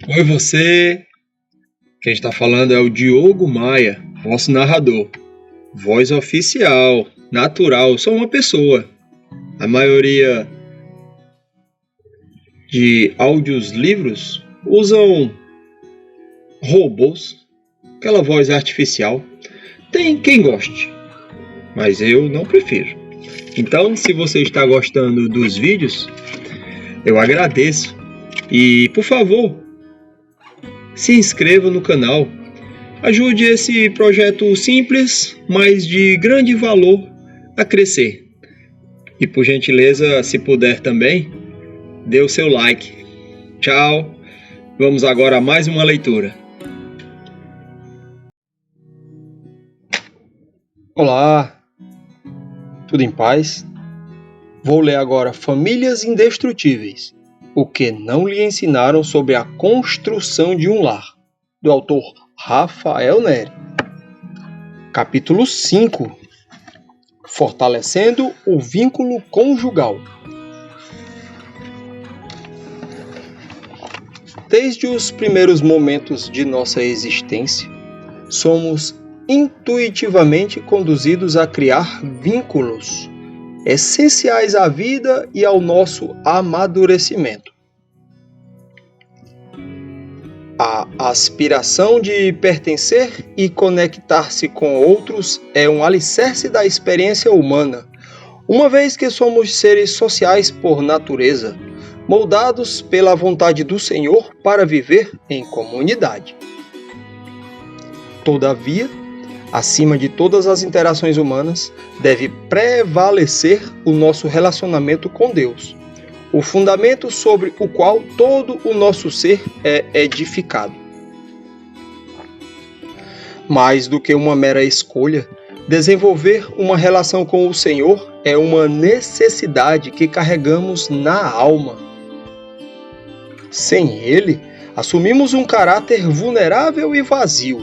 Oi você, quem está falando é o Diogo Maia, nosso narrador. Voz oficial, natural, sou uma pessoa. A maioria de livros usam robôs, aquela voz artificial. Tem quem goste, mas eu não prefiro. Então, se você está gostando dos vídeos, eu agradeço. E, por favor, se inscreva no canal. Ajude esse projeto simples, mas de grande valor, a crescer. E, por gentileza, se puder também, dê o seu like. Tchau. Vamos agora a mais uma leitura. Olá, tudo em paz? Vou ler agora Famílias Indestrutíveis, o que não lhe ensinaram sobre a construção de um lar, do autor Rafael Neri. Capítulo 5. Fortalecendo o vínculo conjugal. Desde os primeiros momentos de nossa existência, somos intuitivamente conduzidos a criar vínculos essenciais à vida e ao nosso amadurecimento. A aspiração de pertencer e conectar-se com outros é um alicerce da experiência humana, uma vez que somos seres sociais por natureza, moldados pela vontade do Senhor para viver em comunidade. Todavia, acima de todas as interações humanas, deve prevalecer o nosso relacionamento com Deus, o fundamento sobre o qual todo o nosso ser é edificado. Mais do que uma mera escolha, desenvolver uma relação com o Senhor é uma necessidade que carregamos na alma. Sem Ele, assumimos um caráter vulnerável e vazio,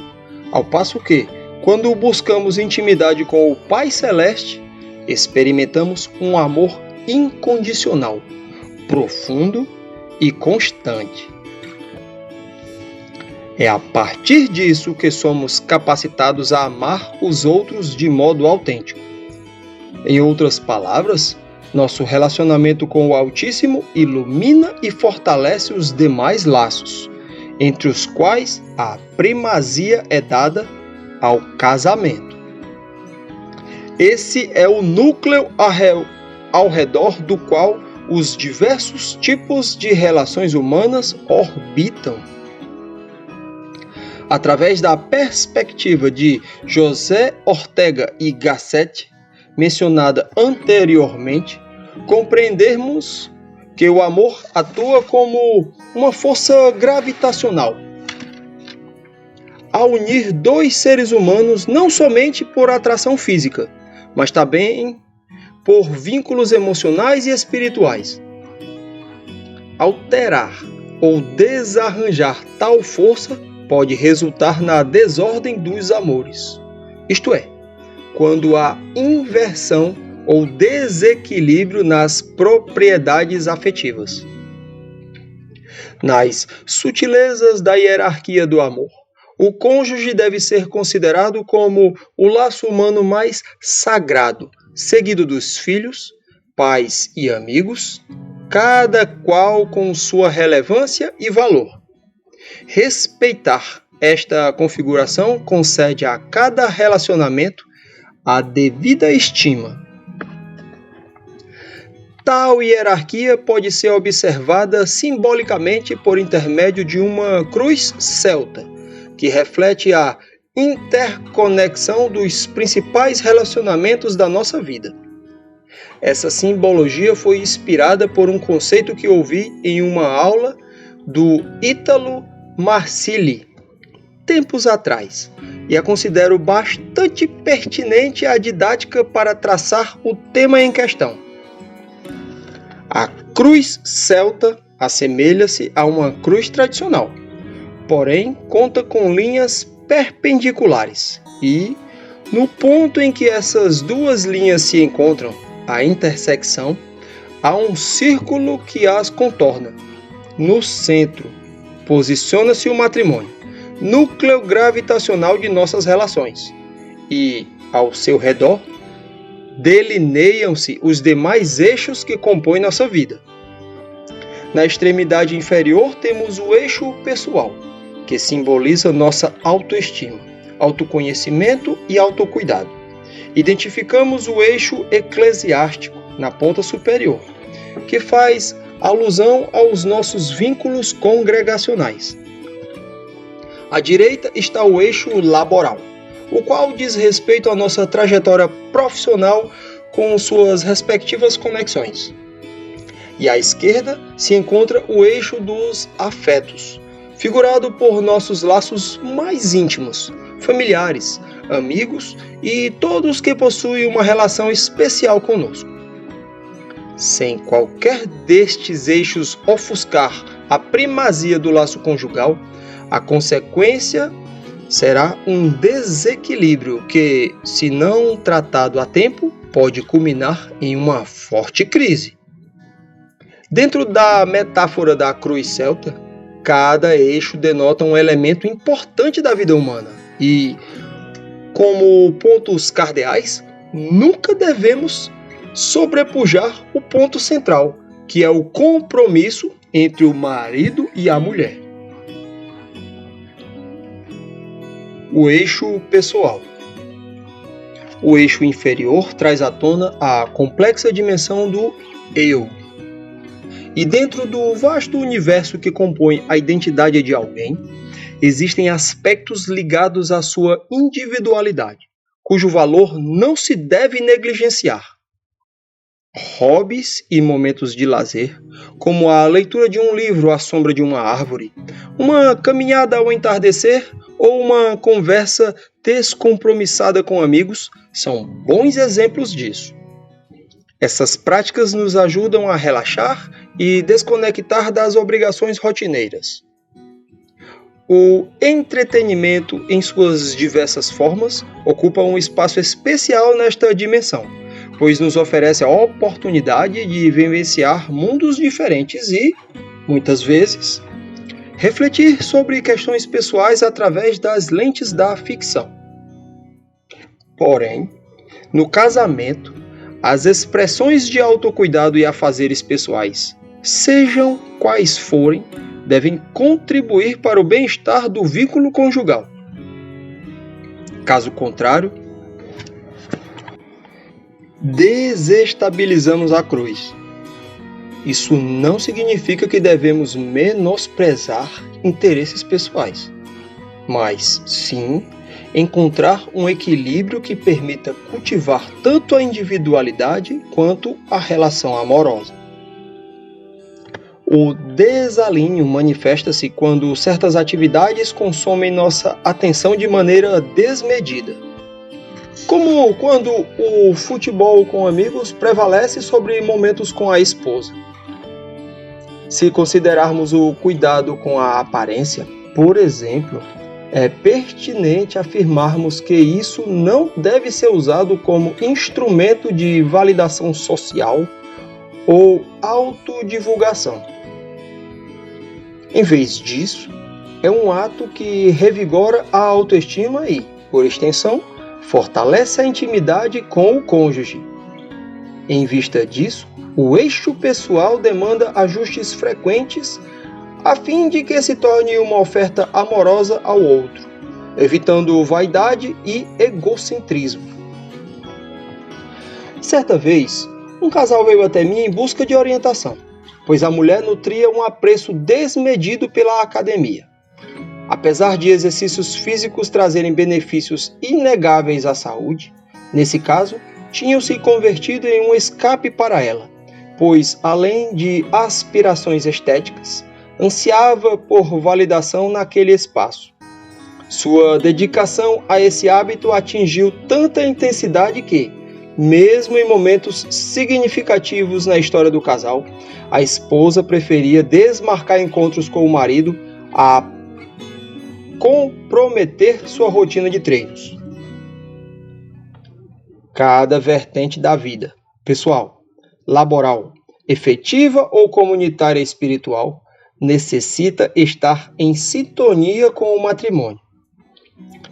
ao passo que, quando buscamos intimidade com o Pai Celeste, experimentamos um amor incondicional, profundo e constante. É a partir disso que somos capacitados a amar os outros de modo autêntico. Em outras palavras, nosso relacionamento com o Altíssimo ilumina e fortalece os demais laços, entre os quais a primazia é dada ao casamento. Esse é o núcleo ao redor do qual os diversos tipos de relações humanas orbitam. Através da perspectiva de José Ortega y Gasset, mencionada anteriormente, compreendermos que o amor atua como uma força gravitacional, a unir dois seres humanos não somente por atração física, mas também por vínculos emocionais e espirituais. Alterar ou desarranjar tal força pode resultar na desordem dos amores, isto é, quando há inversão ou desequilíbrio nas propriedades afetivas. Nas sutilezas da hierarquia do amor, o cônjuge deve ser considerado como o laço humano mais sagrado, seguido dos filhos, pais e amigos, cada qual com sua relevância e valor. Respeitar esta configuração concede a cada relacionamento a devida estima. Tal hierarquia pode ser observada simbolicamente por intermédio de uma cruz celta, que reflete a interconexão dos principais relacionamentos da nossa vida. Essa simbologia foi inspirada por um conceito que ouvi em uma aula do Ítalo Marcilli, tempos atrás, e a considero bastante pertinente à didática para traçar o tema em questão. A cruz celta assemelha-se a uma cruz tradicional, porém conta com linhas perpendiculares e, no ponto em que essas duas linhas se encontram, a intersecção, há um círculo que as contorna. No centro, posiciona-se o matrimônio, núcleo gravitacional de nossas relações, e, ao seu redor, delineiam-se os demais eixos que compõem nossa vida. Na extremidade inferior temos o eixo pessoal, que simboliza nossa autoestima, autoconhecimento e autocuidado. Identificamos o eixo eclesiástico na ponta superior, que faz alusão aos nossos vínculos congregacionais. À direita está o eixo laboral, o qual diz respeito à nossa trajetória profissional com suas respectivas conexões. E à esquerda se encontra o eixo dos afetos, figurado por nossos laços mais íntimos, familiares, amigos e todos que possuem uma relação especial conosco. Sem qualquer destes eixos ofuscar a primazia do laço conjugal, a consequência será um desequilíbrio que, se não tratado a tempo, pode culminar em uma forte crise. Dentro da metáfora da cruz celta, cada eixo denota um elemento importante da vida humana e, como pontos cardeais, nunca devemos sobrepujar o ponto central, que é o compromisso entre o marido e a mulher. O eixo pessoal. O eixo inferior traz à tona a complexa dimensão do eu. E dentro do vasto universo que compõe a identidade de alguém, existem aspectos ligados à sua individualidade, cujo valor não se deve negligenciar. Hobbies e momentos de lazer, como a leitura de um livro à sombra de uma árvore, uma caminhada ao entardecer ou uma conversa descompromissada com amigos, são bons exemplos disso. Essas práticas nos ajudam a relaxar e desconectar das obrigações rotineiras. O entretenimento, em suas diversas formas, ocupa um espaço especial nesta dimensão, pois nos oferece a oportunidade de vivenciar mundos diferentes e, muitas vezes, refletir sobre questões pessoais através das lentes da ficção. Porém, no casamento, as expressões de autocuidado e afazeres pessoais, sejam quais forem, devem contribuir para o bem-estar do vínculo conjugal. Caso contrário, desestabilizamos a cruz. Isso não significa que devemos menosprezar interesses pessoais, mas sim encontrar um equilíbrio que permita cultivar tanto a individualidade quanto a relação amorosa. O desalinho manifesta-se quando certas atividades consomem nossa atenção de maneira desmedida, como quando o futebol com amigos prevalece sobre momentos com a esposa. Se considerarmos o cuidado com a aparência, por exemplo, é pertinente afirmarmos que isso não deve ser usado como instrumento de validação social ou autodivulgação. Em vez disso, é um ato que revigora a autoestima e, por extensão, fortalece a intimidade com o cônjuge. Em vista disso, o eixo pessoal demanda ajustes frequentes a fim de que se torne uma oferta amorosa ao outro, evitando vaidade e egocentrismo. Certa vez, um casal veio até mim em busca de orientação, pois a mulher nutria um apreço desmedido pela academia. Apesar de exercícios físicos trazerem benefícios inegáveis à saúde, nesse caso, tinham se convertido em um escape para ela, pois, além de aspirações estéticas, ansiava por validação naquele espaço. Sua dedicação a esse hábito atingiu tanta intensidade que, mesmo em momentos significativos na história do casal, a esposa preferia desmarcar encontros com o marido a comprometer sua rotina de treinos. Cada vertente da vida, pessoal, laboral, efetiva ou comunitária espiritual, necessita estar em sintonia com o matrimônio.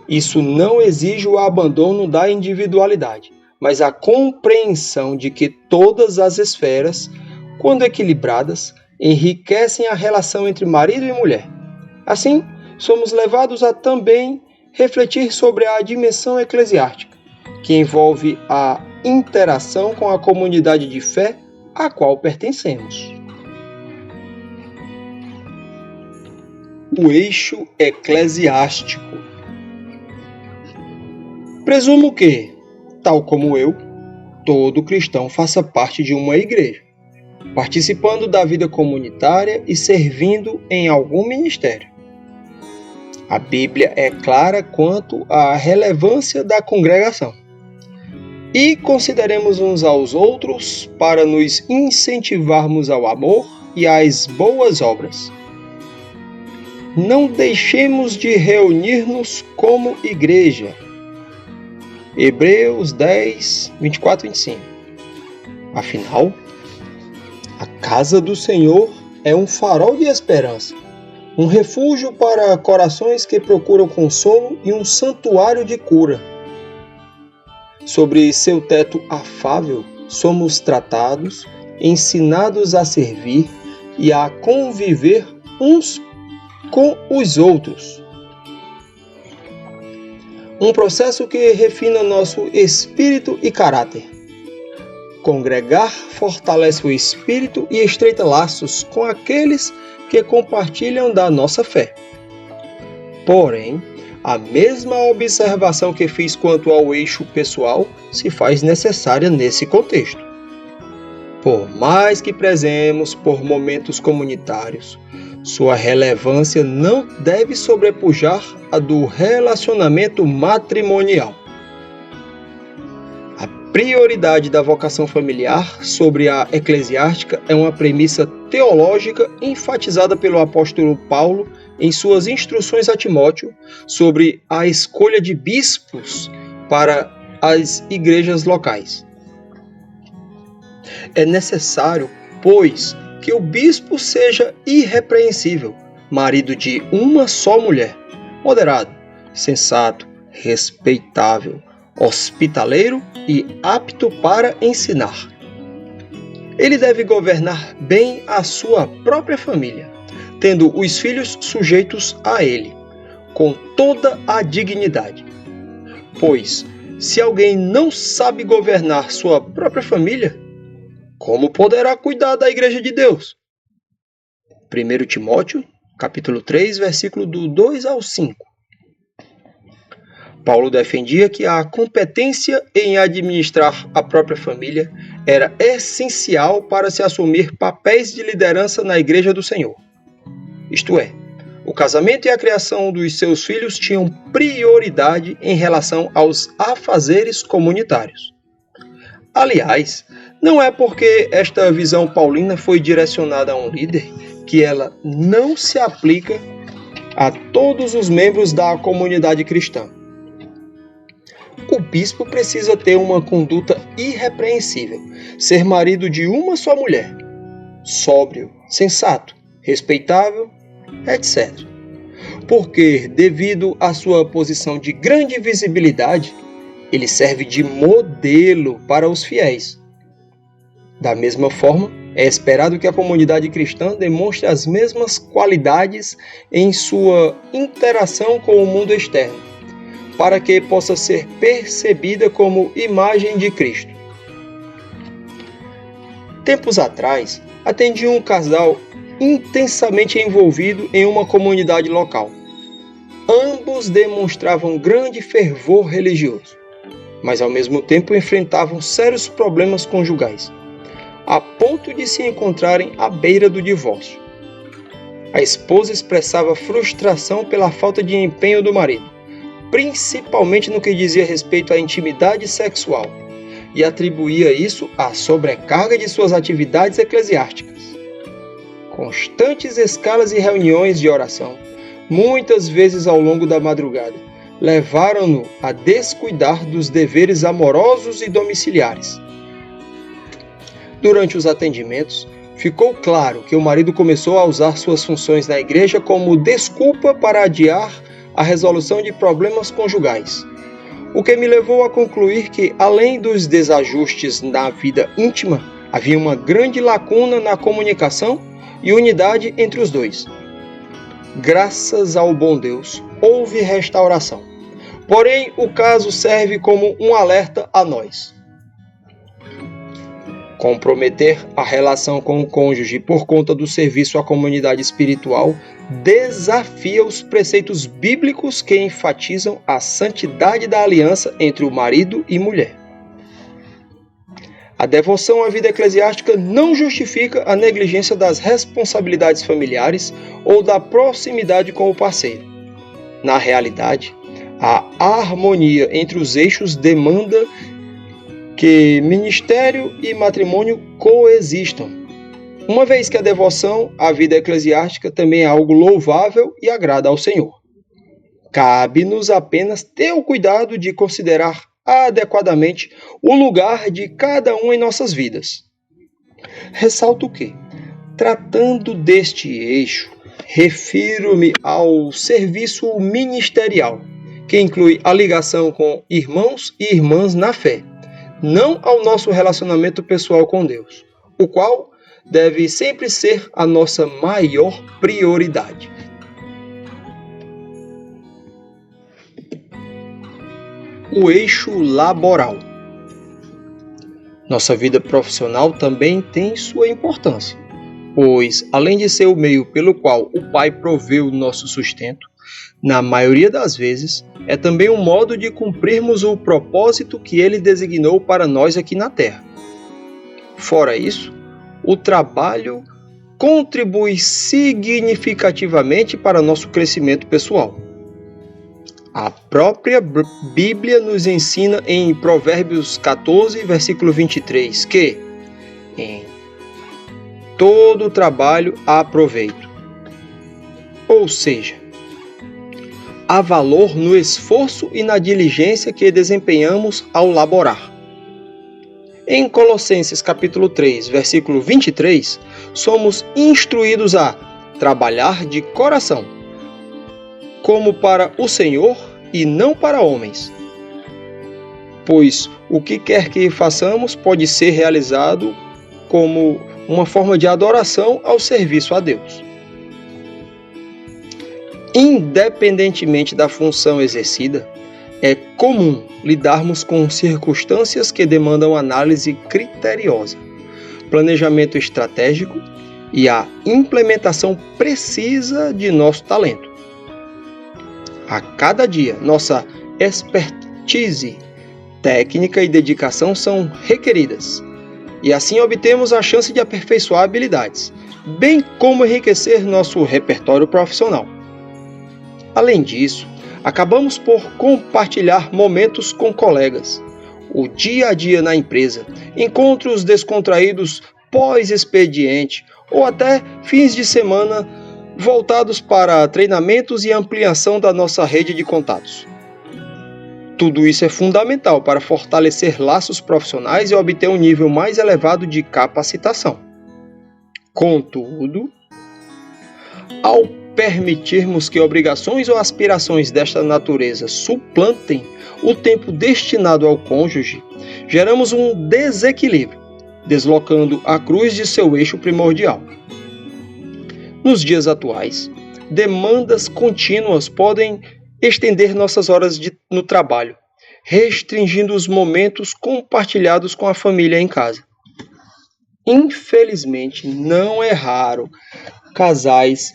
Isso não exige o abandono da individualidade, mas a compreensão de que todas as esferas, quando equilibradas, enriquecem a relação entre marido e mulher. Assim, somos levados a também refletir sobre a dimensão eclesiástica, que envolve a interação com a comunidade de fé a qual pertencemos. O eixo eclesiástico. Presumo que, tal como eu, todo cristão faça parte de uma igreja, participando da vida comunitária e servindo em algum ministério. A Bíblia é clara quanto à relevância da congregação. E consideremos uns aos outros para nos incentivarmos ao amor e às boas obras. Não deixemos de reunir-nos como igreja. Hebreus 10, 24 e 25. Afinal, a casa do Senhor é um farol de esperança, um refúgio para corações que procuram consolo e um santuário de cura. Sobre seu teto afável, somos tratados, ensinados a servir e a conviver uns com os outros. Um processo que refina nosso espírito e caráter. Congregar fortalece o espírito e estreita laços com aqueles que compartilham da nossa fé. Porém, a mesma observação que fiz quanto ao eixo pessoal se faz necessária nesse contexto. Por mais que prezemos por momentos comunitários, sua relevância não deve sobrepujar a do relacionamento matrimonial. A prioridade da vocação familiar sobre a eclesiástica é uma premissa teológica enfatizada pelo apóstolo Paulo em suas instruções a Timóteo sobre a escolha de bispos para as igrejas locais. É necessário, pois, que o bispo seja irrepreensível, marido de uma só mulher, moderado, sensato, respeitável, hospitaleiro e apto para ensinar. Ele deve governar bem a sua própria família, tendo os filhos sujeitos a ele, com toda a dignidade. Pois, se alguém não sabe governar sua própria família, como poderá cuidar da igreja de Deus? 1 Timóteo, capítulo 3, versículo do 2 ao 5. Paulo defendia que a competência em administrar a própria família era essencial para se assumir papéis de liderança na igreja do Senhor. Isto é, o casamento e a criação dos seus filhos tinham prioridade em relação aos afazeres comunitários. Aliás, não é porque esta visão paulina foi direcionada a um líder que ela não se aplica a todos os membros da comunidade cristã. O bispo precisa ter uma conduta irrepreensível, ser marido de uma só mulher, sóbrio, sensato, respeitável, etc. Porque, devido à sua posição de grande visibilidade, ele serve de modelo para os fiéis. Da mesma forma, é esperado que a comunidade cristã demonstre as mesmas qualidades em sua interação com o mundo externo, para que possa ser percebida como imagem de Cristo. Tempos atrás, atendi um casal intensamente envolvido em uma comunidade local. Ambos demonstravam grande fervor religioso, mas ao mesmo tempo enfrentavam sérios problemas conjugais, a ponto de se encontrarem à beira do divórcio. A esposa expressava frustração pela falta de empenho do marido, principalmente no que dizia respeito à intimidade sexual, e atribuía isso à sobrecarga de suas atividades eclesiásticas. Constantes escalas e reuniões de oração, muitas vezes ao longo da madrugada, levaram-no a descuidar dos deveres amorosos e domiciliares. Durante os atendimentos, ficou claro que o marido começou a usar suas funções na igreja como desculpa para adiar a resolução de problemas conjugais. O que me levou a concluir que, além dos desajustes na vida íntima, havia uma grande lacuna na comunicação e unidade entre os dois. Graças ao bom Deus, houve restauração. Porém, o caso serve como um alerta a nós. Comprometer a relação com o cônjuge por conta do serviço à comunidade espiritual desafia os preceitos bíblicos que enfatizam a santidade da aliança entre o marido e mulher. A devoção à vida eclesiástica não justifica a negligência das responsabilidades familiares ou da proximidade com o parceiro. Na realidade, a harmonia entre os eixos demanda que ministério e matrimônio coexistam, uma vez que a devoção à vida eclesiástica também é algo louvável e agrada ao Senhor. Cabe-nos apenas ter o cuidado de considerar adequadamente o lugar de cada um em nossas vidas. Ressalto que, tratando deste eixo, refiro-me ao serviço ministerial, que inclui a ligação com irmãos e irmãs na fé, não ao nosso relacionamento pessoal com Deus, o qual deve sempre ser a nossa maior prioridade. O eixo laboral. Nossa vida profissional também tem sua importância, pois, além de ser o meio pelo qual o Pai provê o nosso sustento, na maioria das vezes, é também um modo de cumprirmos o propósito que Ele designou para nós aqui na Terra. Fora isso, o trabalho contribui significativamente para nosso crescimento pessoal. A própria Bíblia nos ensina em Provérbios 14, versículo 23, que em todo trabalho há proveito. Ou seja, há valor no esforço e na diligência que desempenhamos ao laborar. Em Colossenses capítulo 3, versículo 23, somos instruídos a trabalhar de coração, como para o Senhor e não para homens. Pois o que quer que façamos pode ser realizado como uma forma de adoração ao serviço a Deus. Independentemente da função exercida, é comum lidarmos com circunstâncias que demandam análise criteriosa, planejamento estratégico e a implementação precisa de nosso talento. A cada dia, nossa expertise técnica e dedicação são requeridas, e assim obtemos a chance de aperfeiçoar habilidades, bem como enriquecer nosso repertório profissional. Além disso, acabamos por compartilhar momentos com colegas, o dia a dia na empresa, encontros descontraídos pós-expediente ou até fins de semana voltados para treinamentos e ampliação da nossa rede de contatos. Tudo isso é fundamental para fortalecer laços profissionais e obter um nível mais elevado de capacitação. Contudo, ao permitirmos que obrigações ou aspirações desta natureza suplantem o tempo destinado ao cônjuge, geramos um desequilíbrio, deslocando a cruz de seu eixo primordial. Nos dias atuais, demandas contínuas podem estender nossas horas no trabalho, restringindo os momentos compartilhados com a família em casa. Infelizmente, não é raro casais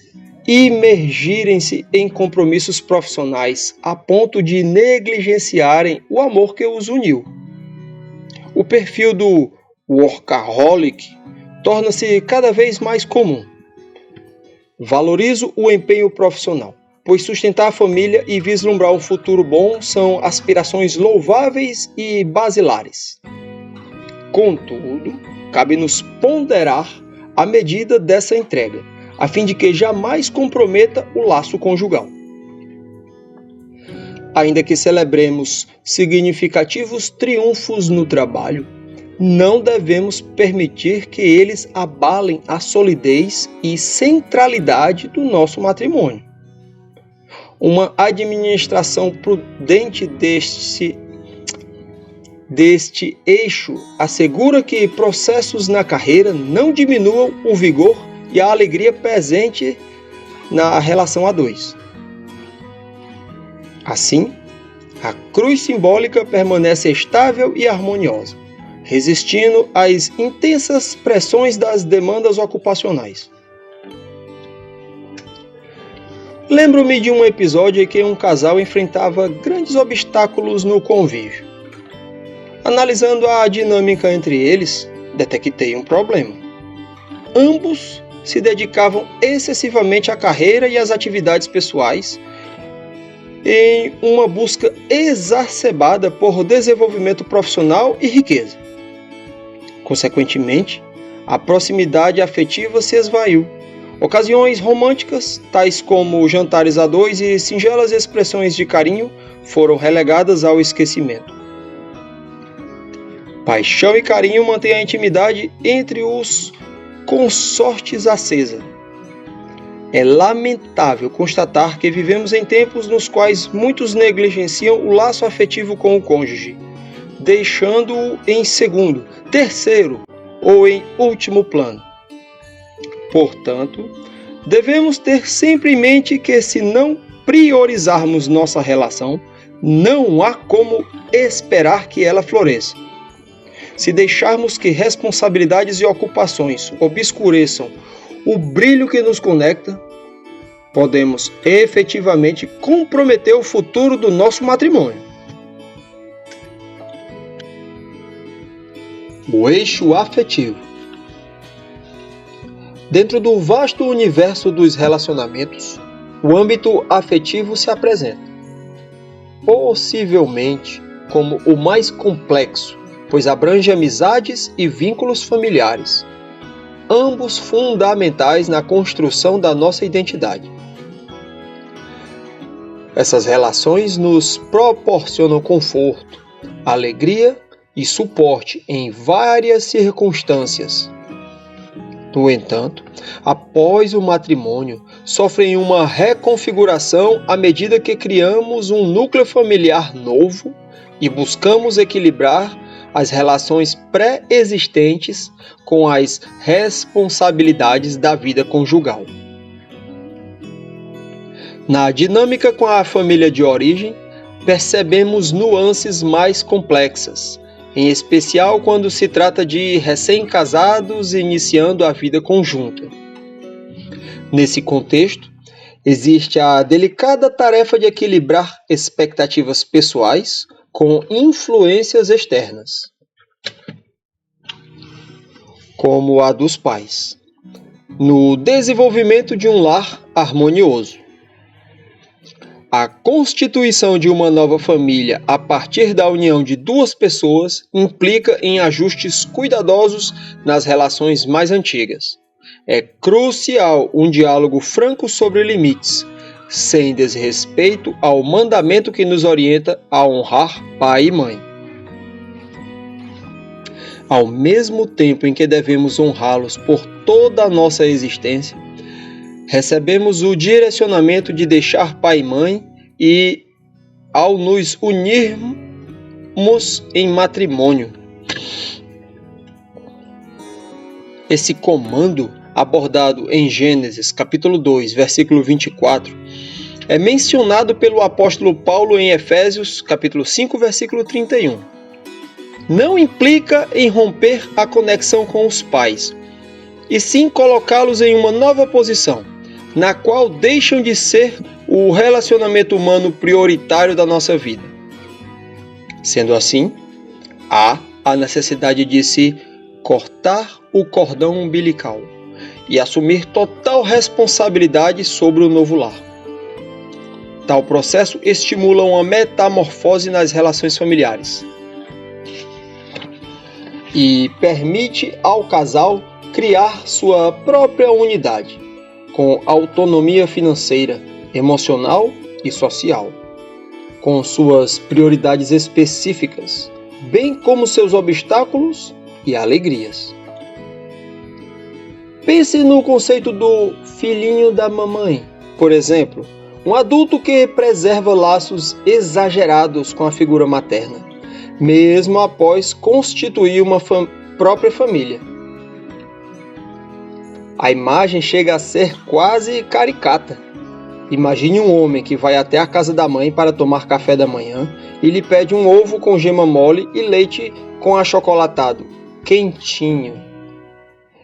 imergirem-se em compromissos profissionais a ponto de negligenciarem o amor que os uniu. O perfil do workaholic torna-se cada vez mais comum. Valorizo o empenho profissional, pois sustentar a família e vislumbrar um futuro bom são aspirações louváveis e basilares. Contudo, cabe-nos ponderar a medida dessa entrega, a fim de que jamais comprometa o laço conjugal. Ainda que celebremos significativos triunfos no trabalho, não devemos permitir que eles abalem a solidez e centralidade do nosso matrimônio. Uma administração prudente deste eixo assegura que processos na carreira não diminuam o vigor e a alegria presente na relação a dois. Assim, a cruz simbólica permanece estável e harmoniosa, resistindo às intensas pressões das demandas ocupacionais. Lembro-me de um episódio em que um casal enfrentava grandes obstáculos no convívio. Analisando a dinâmica entre eles, detectei um problema. Ambos se dedicavam excessivamente à carreira e às atividades pessoais, em uma busca exacerbada por desenvolvimento profissional e riqueza. Consequentemente, a proximidade afetiva se esvaiu. Ocasiões românticas, tais como jantares a dois e singelas expressões de carinho, foram relegadas ao esquecimento. Paixão e carinho mantêm a intimidade entre os consortes acesa. É lamentável constatar que vivemos em tempos nos quais muitos negligenciam o laço afetivo com o cônjuge, deixando-o em segundo, terceiro ou em último plano. Portanto, devemos ter sempre em mente que, se não priorizarmos nossa relação, não há como esperar que ela floresça. Se deixarmos que responsabilidades e ocupações obscureçam o brilho que nos conecta, podemos efetivamente comprometer o futuro do nosso matrimônio. O eixo afetivo. Dentro do vasto universo dos relacionamentos, o âmbito afetivo se apresenta, possivelmente como o mais complexo, pois abrange amizades e vínculos familiares, ambos fundamentais na construção da nossa identidade. Essas relações nos proporcionam conforto, alegria e suporte em várias circunstâncias. No entanto, após o matrimônio, sofrem uma reconfiguração à medida que criamos um núcleo familiar novo e buscamos equilibrar as relações pré-existentes com as responsabilidades da vida conjugal. Na dinâmica com a família de origem, percebemos nuances mais complexas, em especial quando se trata de recém-casados iniciando a vida conjunta. Nesse contexto, existe a delicada tarefa de equilibrar expectativas pessoais com influências externas, como a dos pais, no desenvolvimento de um lar harmonioso. A constituição de uma nova família a partir da união de duas pessoas implica em ajustes cuidadosos nas relações mais antigas. É crucial um diálogo franco sobre limites, sem desrespeito ao mandamento que nos orienta a honrar pai e mãe. Ao mesmo tempo em que devemos honrá-los por toda a nossa existência, recebemos o direcionamento de deixar pai e mãe e, ao nos unirmos em matrimônio, esse comando, abordado em Gênesis capítulo 2, versículo 24, é mencionado pelo apóstolo Paulo em Efésios capítulo 5, versículo 31. Não implica em romper a conexão com os pais, e sim colocá-los em uma nova posição, na qual deixam de ser o relacionamento humano prioritário da nossa vida. Sendo assim, há a necessidade de se cortar o cordão umbilical e assumir total responsabilidade sobre o novo lar. Tal processo estimula uma metamorfose nas relações familiares e permite ao casal criar sua própria unidade, com autonomia financeira, emocional e social, com suas prioridades específicas, bem como seus obstáculos e alegrias. Pense no conceito do filhinho da mamãe, por exemplo, um adulto que preserva laços exagerados com a figura materna, mesmo após constituir uma própria família. A imagem chega a ser quase caricata. Imagine um homem que vai até a casa da mãe para tomar café da manhã e lhe pede um ovo com gema mole e leite com achocolatado, quentinho.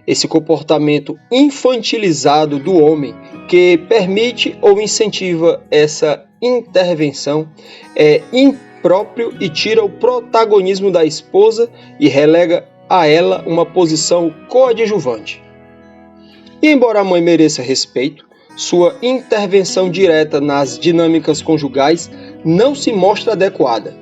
Esse comportamento infantilizado do homem que permite ou incentiva essa intervenção é impróprio e tira o protagonismo da esposa e relega a ela uma posição coadjuvante. E embora a mãe mereça respeito, sua intervenção direta nas dinâmicas conjugais não se mostra adequada.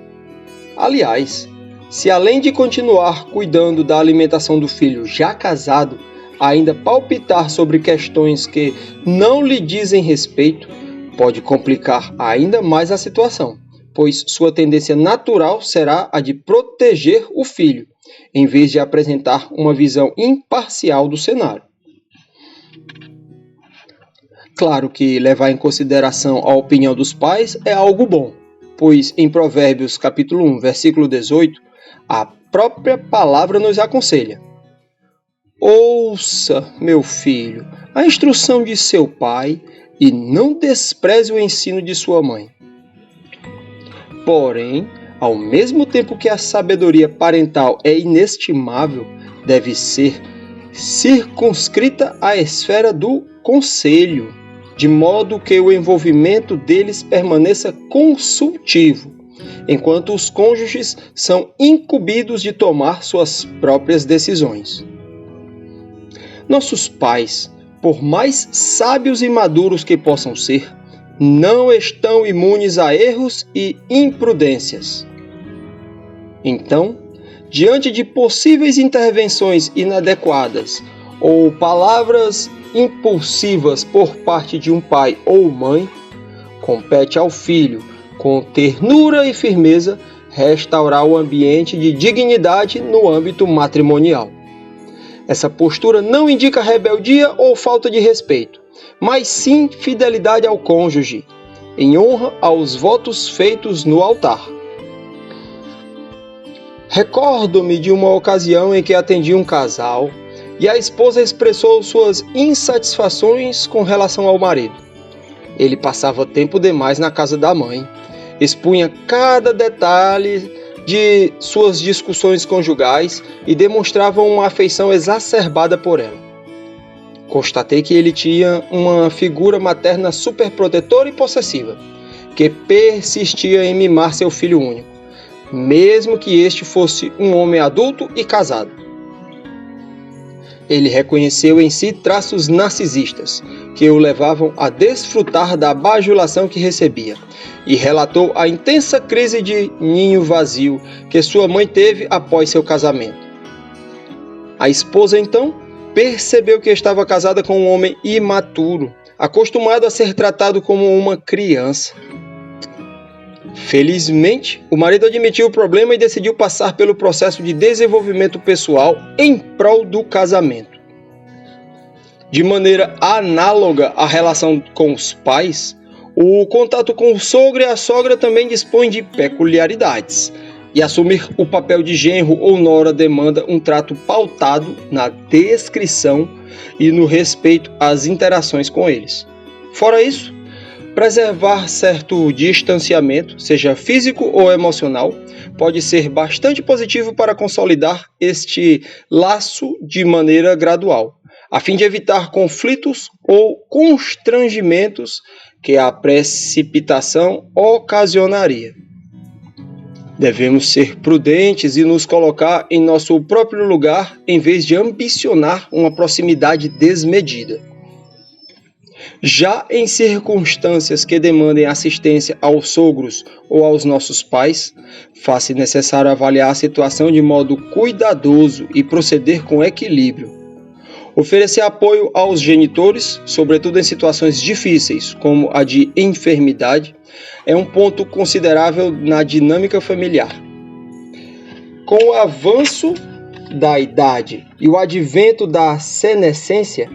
Aliás, se além de continuar cuidando da alimentação do filho já casado, ainda palpitar sobre questões que não lhe dizem respeito, pode complicar ainda mais a situação, pois sua tendência natural será a de proteger o filho, em vez de apresentar uma visão imparcial do cenário. Claro que levar em consideração a opinião dos pais é algo bom, pois em Provérbios capítulo 1, versículo 18, a própria palavra nos aconselha: ouça, meu filho, a instrução de seu pai e não despreze o ensino de sua mãe. Porém, ao mesmo tempo que a sabedoria parental é inestimável, deve ser circunscrita à esfera do conselho, de modo que o envolvimento deles permaneça consultivo, enquanto os cônjuges são incumbidos de tomar suas próprias decisões. Nossos pais, por mais sábios e maduros que possam ser, não estão imunes a erros e imprudências. Então, diante de possíveis intervenções inadequadas ou palavras impulsivas por parte de um pai ou mãe, compete ao filho, com ternura e firmeza, restaurar o ambiente de dignidade no âmbito matrimonial. Essa postura não indica rebeldia ou falta de respeito, mas sim fidelidade ao cônjuge, em honra aos votos feitos no altar. Recordo-me de uma ocasião em que atendi um casal e a esposa expressou suas insatisfações com relação ao marido. Ele passava tempo demais na casa da mãe, expunha cada detalhe de suas discussões conjugais e demonstrava uma afeição exacerbada por ela. Constatei que ele tinha uma figura materna superprotetora e possessiva, que persistia em mimar seu filho único, mesmo que este fosse um homem adulto e casado. Ele reconheceu em si traços narcisistas, que o levavam a desfrutar da bajulação que recebia, e relatou a intensa crise de ninho vazio que sua mãe teve após seu casamento. A esposa, então, percebeu que estava casada com um homem imaturo, acostumado a ser tratado como uma criança. Felizmente, o marido admitiu o problema e decidiu passar pelo processo de desenvolvimento pessoal em prol do casamento. De maneira análoga à relação com os pais, o contato com o sogro e a sogra também dispõe de peculiaridades, e assumir o papel de genro ou nora demanda um trato pautado na descrição e no respeito às interações com eles. Fora isso, preservar certo distanciamento, seja físico ou emocional, pode ser bastante positivo para consolidar este laço de maneira gradual, a fim de evitar conflitos ou constrangimentos que a precipitação ocasionaria. Devemos ser prudentes e nos colocar em nosso próprio lugar em vez de ambicionar uma proximidade desmedida. Já em circunstâncias que demandem assistência aos sogros ou aos nossos pais, faz-se necessário avaliar a situação de modo cuidadoso e proceder com equilíbrio. Oferecer apoio aos genitores, sobretudo em situações difíceis, como a de enfermidade, é um ponto considerável na dinâmica familiar. Com o avanço da idade e o advento da senescência,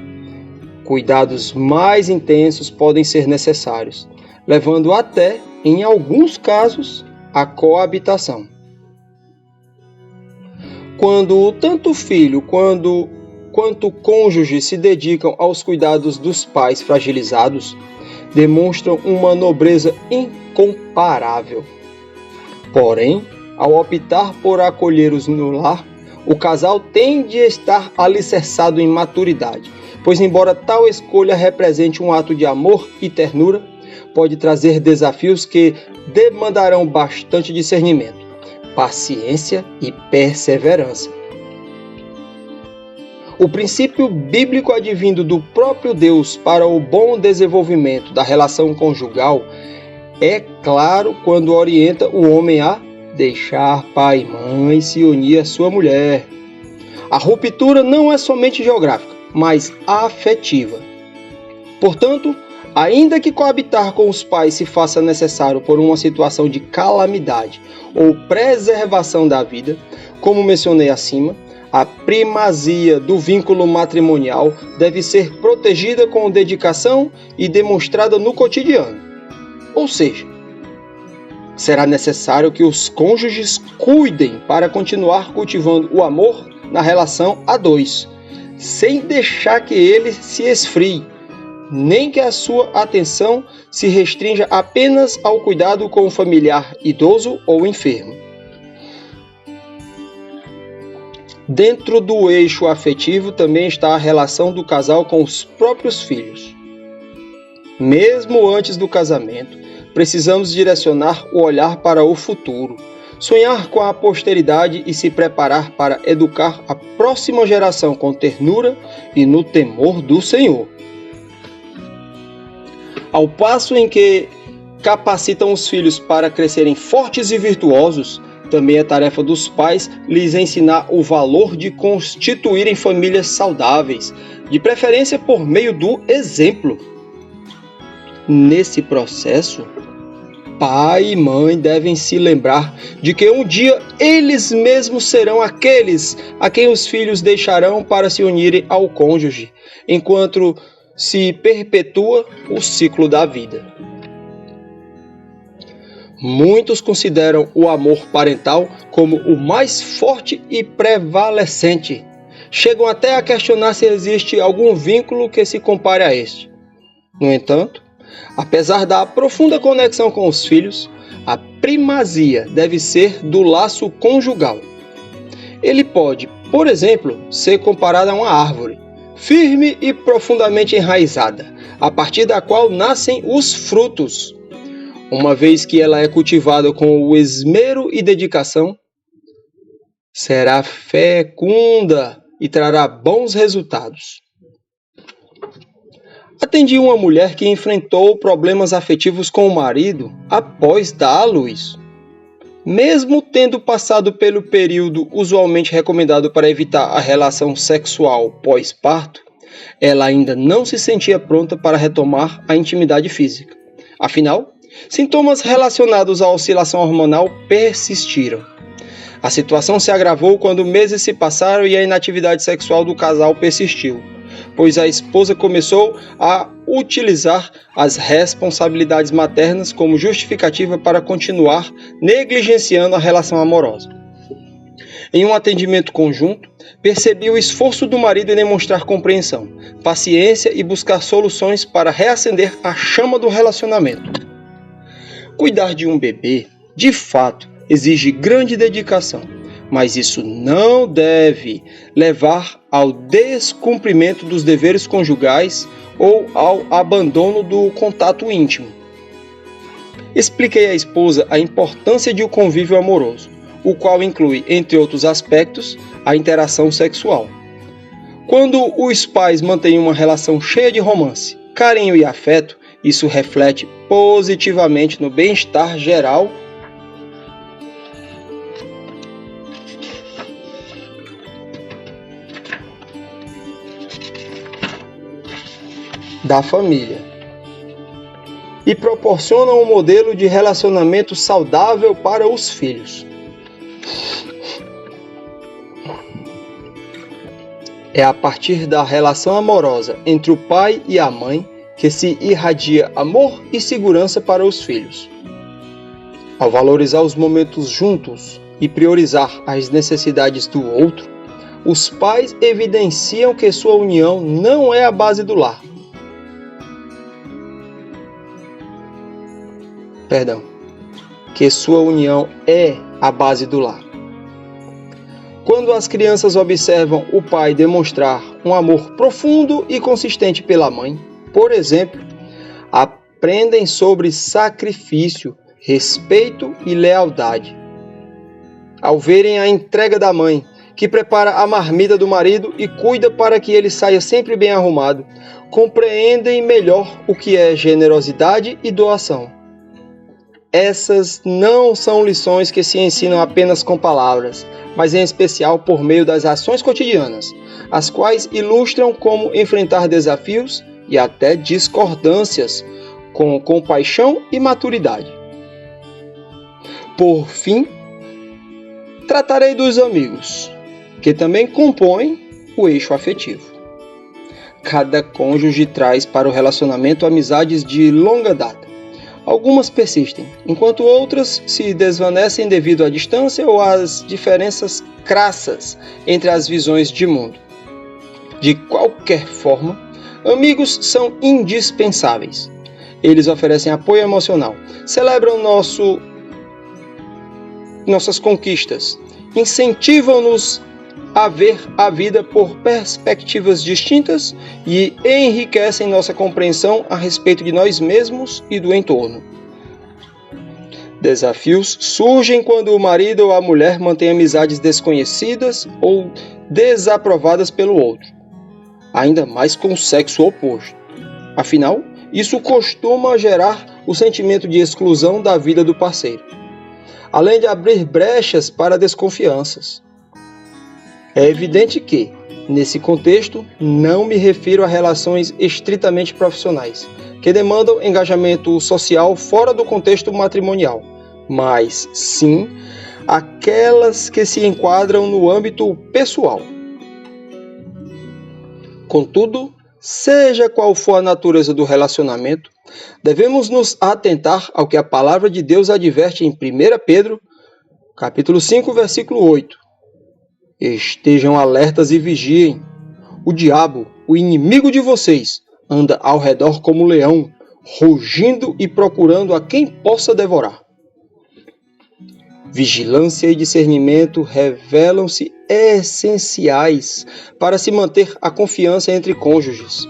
cuidados mais intensos podem ser necessários, levando até, em alguns casos, à coabitação. Quando tanto o filho quanto o cônjuge se dedicam aos cuidados dos pais fragilizados, demonstram uma nobreza incomparável. Porém, ao optar por acolhê-los no lar, o casal tende a estar alicerçado em maturidade, pois embora tal escolha represente um ato de amor e ternura, pode trazer desafios que demandarão bastante discernimento, paciência e perseverança. O princípio bíblico advindo do próprio Deus para o bom desenvolvimento da relação conjugal é claro quando orienta o homem a deixar pai e mãe e se unir à sua mulher. A ruptura não é somente geográfica, mas afetiva. Portanto, ainda que coabitar com os pais se faça necessário por uma situação de calamidade ou preservação da vida, como mencionei acima, a primazia do vínculo matrimonial deve ser protegida com dedicação e demonstrada no cotidiano. Ou seja, será necessário que os cônjuges cuidem para continuar cultivando o amor na relação a dois, sem deixar que ele se esfrie, nem que a sua atenção se restrinja apenas ao cuidado com o familiar idoso ou enfermo. Dentro do eixo afetivo também está a relação do casal com os próprios filhos. Mesmo antes do casamento, precisamos direcionar o olhar para o futuro, sonhar com a posteridade e se preparar para educar a próxima geração com ternura e no temor do Senhor. Ao passo em que capacitam os filhos para crescerem fortes e virtuosos, também é tarefa dos pais lhes ensinar o valor de constituírem famílias saudáveis, de preferência por meio do exemplo. Nesse processo, pai e mãe devem se lembrar de que um dia eles mesmos serão aqueles a quem os filhos deixarão para se unirem ao cônjuge, enquanto se perpetua o ciclo da vida. Muitos consideram o amor parental como o mais forte e prevalecente. Chegam até a questionar se existe algum vínculo que se compare a este. No entanto, apesar da profunda conexão com os filhos, a primazia deve ser do laço conjugal. Ele pode, por exemplo, ser comparado a uma árvore, firme e profundamente enraizada, a partir da qual nascem os frutos. Uma vez que ela é cultivada com o esmero e dedicação, será fecunda e trará bons resultados. Atendi uma mulher que enfrentou problemas afetivos com o marido após dar à luz. Mesmo tendo passado pelo período usualmente recomendado para evitar a relação sexual pós-parto, ela ainda não se sentia pronta para retomar a intimidade física. Afinal, sintomas relacionados à oscilação hormonal persistiram. A situação se agravou quando meses se passaram e a inatividade sexual do casal persistiu, pois a esposa começou a utilizar as responsabilidades maternas como justificativa para continuar negligenciando a relação amorosa. Em um atendimento conjunto, percebi o esforço do marido em demonstrar compreensão, paciência e buscar soluções para reacender a chama do relacionamento. Cuidar de um bebê, de fato, exige grande dedicação, mas isso não deve levar ao descumprimento dos deveres conjugais ou ao abandono do contato íntimo. Expliquei à esposa a importância de um convívio amoroso, o qual inclui, entre outros aspectos, a interação sexual. Quando os pais mantêm uma relação cheia de romance, carinho e afeto, isso reflete positivamente no bem-estar geral da família e proporciona um modelo de relacionamento saudável para os filhos. É a partir da relação amorosa entre o pai e a mãe que se irradia amor e segurança para os filhos. Ao valorizar os momentos juntos e priorizar as necessidades do outro, os pais evidenciam que sua união não é a base do lar. Que sua união é a base do lar. Quando as crianças observam o pai demonstrar um amor profundo e consistente pela mãe, por exemplo, aprendem sobre sacrifício, respeito e lealdade. Ao verem a entrega da mãe, que prepara a marmita do marido e cuida para que ele saia sempre bem arrumado, compreendem melhor o que é generosidade e doação. Essas não são lições que se ensinam apenas com palavras, mas em especial por meio das ações cotidianas, as quais ilustram como enfrentar desafios e até discordâncias com compaixão e maturidade. Por fim, tratarei dos amigos, que também compõem o eixo afetivo. Cada cônjuge traz para o relacionamento amizades de longa data. Algumas persistem, enquanto outras se desvanecem devido à distância ou às diferenças crassas entre as visões de mundo. De qualquer forma, amigos são indispensáveis. Eles oferecem apoio emocional, celebram nossas conquistas, incentivam-nos a ver a vida por perspectivas distintas e enriquecem nossa compreensão a respeito de nós mesmos e do entorno. Desafios surgem quando o marido ou a mulher mantém amizades desconhecidas ou desaprovadas pelo outro, ainda mais com o sexo oposto. Afinal, isso costuma gerar o sentimento de exclusão da vida do parceiro, além de abrir brechas para desconfianças. É evidente que, nesse contexto, não me refiro a relações estritamente profissionais, que demandam engajamento social fora do contexto matrimonial, mas sim aquelas que se enquadram no âmbito pessoal. Contudo, seja qual for a natureza do relacionamento, devemos nos atentar ao que a palavra de Deus adverte em 1 Pedro, capítulo 5, versículo 8. Estejam alertas e vigiem. O diabo, o inimigo de vocês, anda ao redor como leão, rugindo e procurando a quem possa devorar. Vigilância e discernimento revelam-se essenciais para se manter a confiança entre cônjuges,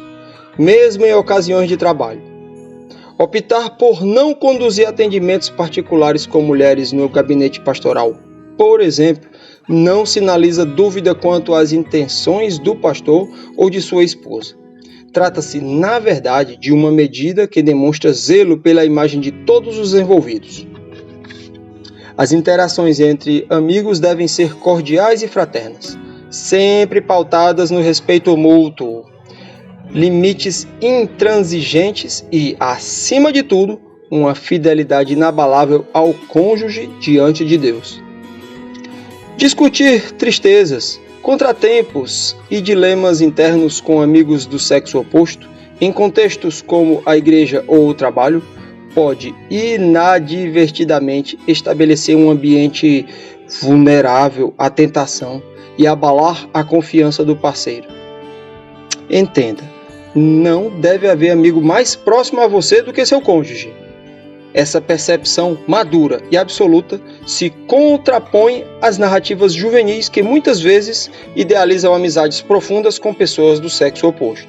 mesmo em ocasiões de trabalho. Optar por não conduzir atendimentos particulares com mulheres no gabinete pastoral, por exemplo, não sinaliza dúvida quanto às intenções do pastor ou de sua esposa. Trata-se, na verdade, de uma medida que demonstra zelo pela imagem de todos os envolvidos. As interações entre amigos devem ser cordiais e fraternas, sempre pautadas no respeito mútuo, limites intransigentes e, acima de tudo, uma fidelidade inabalável ao cônjuge diante de Deus. Discutir tristezas, contratempos e dilemas internos com amigos do sexo oposto, em contextos como a igreja ou o trabalho, pode inadvertidamente estabelecer um ambiente vulnerável à tentação e abalar a confiança do parceiro. Entenda, não deve haver amigo mais próximo a você do que seu cônjuge. Essa percepção madura e absoluta se contrapõe às narrativas juvenis que muitas vezes idealizam amizades profundas com pessoas do sexo oposto.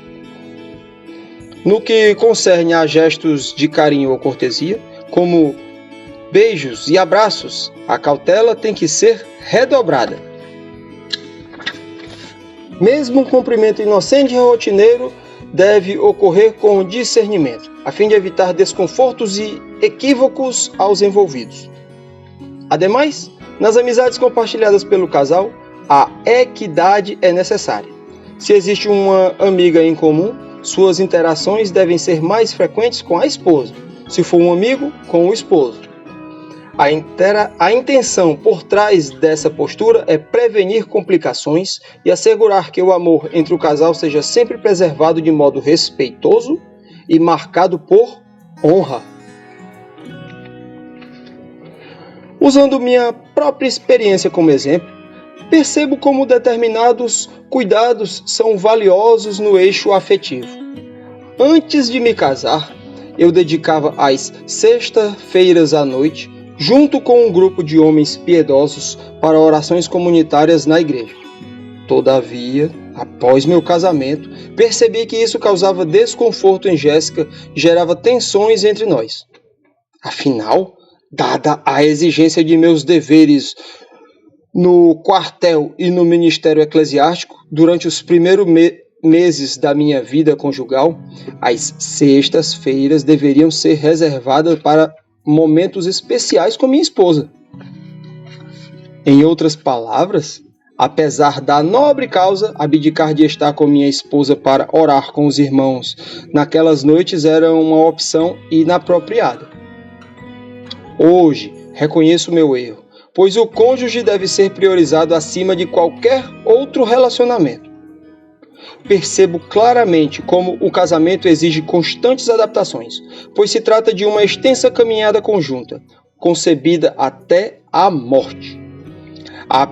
No que concerne a gestos de carinho ou cortesia, como beijos e abraços, a cautela tem que ser redobrada. Mesmo um cumprimento inocente e rotineiro deve ocorrer com discernimento, a fim de evitar desconfortos e equívocos aos envolvidos. Ademais, nas amizades compartilhadas pelo casal, a equidade é necessária. Se existe uma amiga em comum, suas interações devem ser mais frequentes com a esposa, se for um amigo, com o esposo. A intenção por trás dessa postura é prevenir complicações e assegurar que o amor entre o casal seja sempre preservado de modo respeitoso e marcado por honra. Usando minha própria experiência como exemplo, percebo como determinados cuidados são valiosos no eixo afetivo. Antes de me casar, eu dedicava as sextas-feiras à noite, junto com um grupo de homens piedosos, para orações comunitárias na igreja. Todavia, após meu casamento, percebi que isso causava desconforto em Jéssica e gerava tensões entre nós. Afinal, dada a exigência de meus deveres no quartel e no ministério eclesiástico, durante os primeiros meses da minha vida conjugal, as sextas-feiras deveriam ser reservadas para momentos especiais com minha esposa. Em outras palavras, apesar da nobre causa, abdicar de estar com minha esposa para orar com os irmãos naquelas noites era uma opção inapropriada. Hoje, reconheço meu erro, pois o cônjuge deve ser priorizado acima de qualquer outro relacionamento. Percebo claramente como o casamento exige constantes adaptações, pois se trata de uma extensa caminhada conjunta, concebida até a morte. A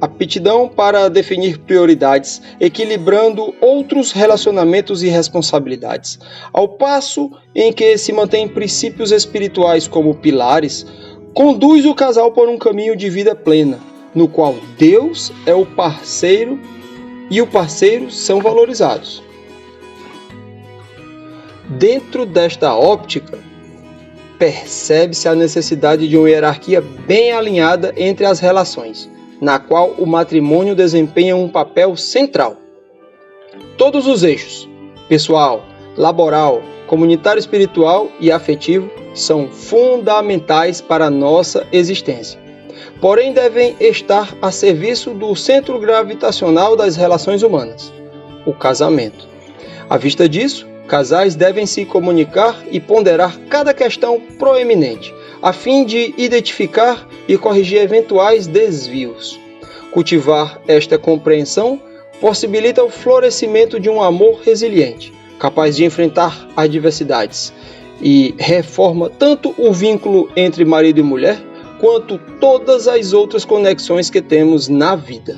aptidão para definir prioridades, equilibrando outros relacionamentos e responsabilidades, ao passo em que se mantém princípios espirituais como pilares, conduz o casal por um caminho de vida plena, no qual Deus é o parceiro e o parceiro são valorizados. Dentro desta óptica, percebe-se a necessidade de uma hierarquia bem alinhada entre as relações, na qual o matrimônio desempenha um papel central. Todos os eixos, pessoal, laboral, comunitário espiritual e afetivo, são fundamentais para a nossa existência. Porém, devem estar a serviço do centro gravitacional das relações humanas, o casamento. À vista disso, casais devem se comunicar e ponderar cada questão proeminente, a fim de identificar e corrigir eventuais desvios. Cultivar esta compreensão possibilita o florescimento de um amor resiliente, capaz de enfrentar adversidades, e reforma tanto o vínculo entre marido e mulher, quanto todas as outras conexões que temos na vida.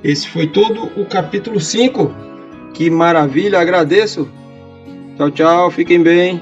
Esse foi todo o capítulo 5. Que maravilha, agradeço. Tchau, tchau, fiquem bem.